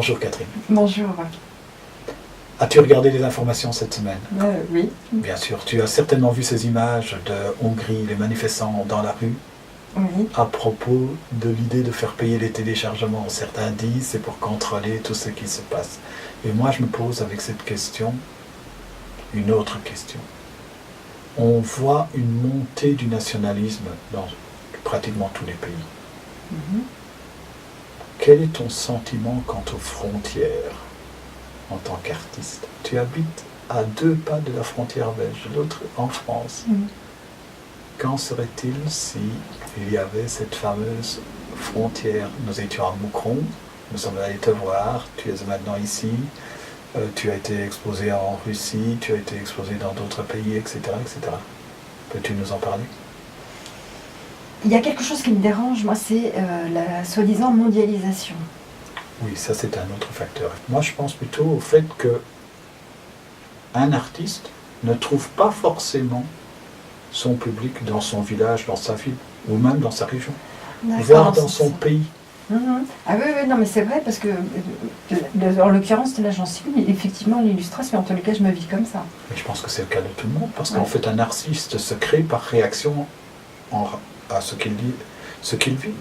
Bonjour Catherine. Bonjour. As-tu regardé les informations cette semaine? Oui. Bien sûr, tu as certainement vu ces images de Hongrie, les manifestants dans la rue, Oui. à propos de l'idée de faire payer les téléchargements. Certains disent c'est pour contrôler tout ce qui se passe. Et moi je me pose avec cette question une autre question. On voit une montée du nationalisme dans pratiquement tous les pays. Quel est ton sentiment quant aux frontières en tant qu'artiste? Tu habites à 2 pas de la frontière belge, l'autre en France. Qu'en serait-il si il y avait cette fameuse frontière? Nous étions à Moucron, nous sommes allés te voir, tu es maintenant ici, tu as été exposé en Russie, tu as été exposé dans d'autres pays, etc., etc. Peux-tu nous en parler? Il y a quelque chose qui me dérange, moi, c'est la soi-disant mondialisation. Oui, ça c'est un autre facteur. Moi je pense plutôt au fait que un artiste ne trouve pas forcément son public dans son village, dans sa ville, ou même dans sa région, voire dans son pays. Ah oui, non mais c'est vrai, parce que, en l'occurrence, là j'en suis effectivement l'illustration, en tous les cas je me vis comme ça. Mais je pense que c'est le cas de tout le monde, parce qu'en fait un artiste se crée par réaction à ce qu'il vit.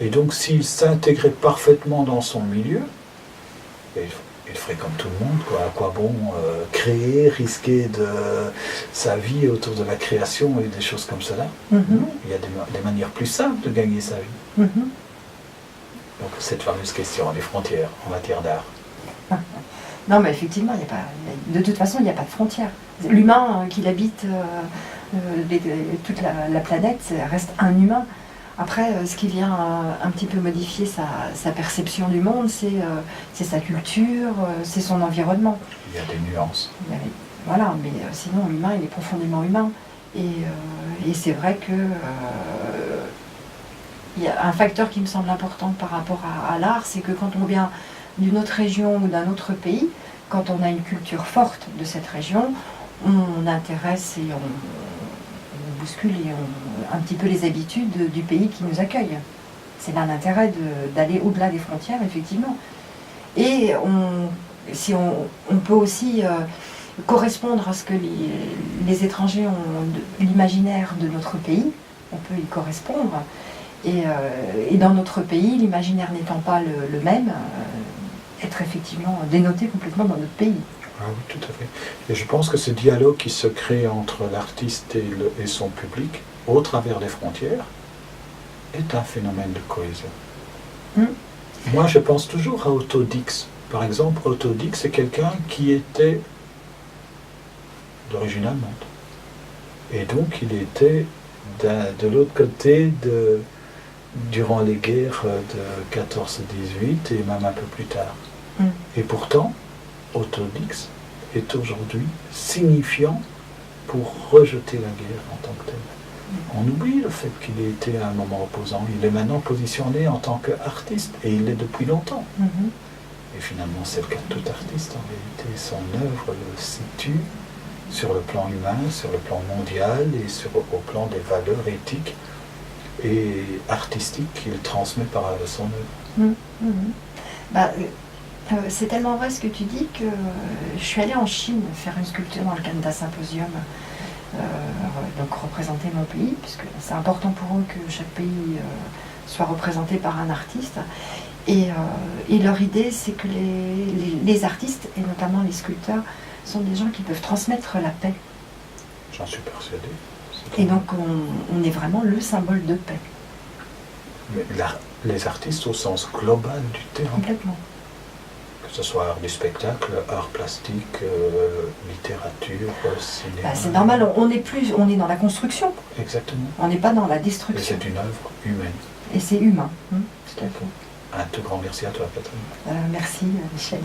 Et donc s'il s'intégrait parfaitement dans son milieu, il ferait comme tout le monde, quoi. À quoi bon créer, risquer de sa vie autour de la création et des choses comme cela. Il y a des manières plus simples de gagner sa vie. Donc cette fameuse question, les frontières en matière d'art. Non mais effectivement, de toute façon il n'y a pas de frontières. L'humain qui habite toute la planète reste un humain. Après, ce qui vient un petit peu modifier sa perception du monde, c'est sa culture, c'est son environnement. Il y a des nuances. Voilà, mais sinon l'humain il est profondément humain. Et c'est vrai que il y a un facteur qui me semble important par rapport à l'art, c'est que quand on vient d'une autre région ou d'un autre pays, quand on a une culture forte de cette région, on intéresse et on bouscule un petit peu les habitudes du pays qui nous accueille. C'est là l'intérêt d'aller au-delà des frontières, effectivement. Et on peut aussi correspondre à ce que les étrangers ont l'imaginaire de notre pays, on peut y correspondre. Et dans notre pays, l'imaginaire n'étant pas le même, être effectivement dénoté complètement dans notre pays. Ah oui, tout à fait. Et je pense que ce dialogue qui se crée entre l'artiste et son public, au travers des frontières, est un phénomène de cohésion. Moi, je pense toujours à Otto Dix. Par exemple, Otto Dix, c'est quelqu'un qui était d'origine allemande. Et donc, il était de l'autre côté durant les guerres de 14-18 et même un peu plus tard. Et pourtant, Otto Dix est aujourd'hui signifiant pour rejeter la guerre en tant que telle. On oublie le fait qu'il ait été à un moment opposant. Il est maintenant positionné en tant qu'artiste, et il l'est depuis longtemps. Et finalement, c'est le cas de tout artiste. En réalité, son œuvre le situe sur le plan humain, sur le plan mondial et au plan des valeurs éthiques et artistiques qu'il transmet par son œuvre. C'est tellement vrai ce que tu dis que je suis allée en Chine faire une sculpture dans le cadre d'un symposium, donc représenter mon pays, puisque c'est important pour eux que chaque pays soit représenté par un artiste. Et leur idée, c'est que les artistes, et notamment les sculpteurs, sont des gens qui peuvent transmettre la paix. J'en suis persuadé. Et donc on est vraiment le symbole de paix. Mais les artistes au sens global du terme. Complètement. Que ce soit art du spectacle, art plastique, littérature, cinéma. C'est normal, on est dans la construction. Exactement. On n'est pas dans la destruction. Et c'est une œuvre humaine. Et c'est humain. Tout à fait. Un tout grand merci à toi, Catherine. Merci, Michel.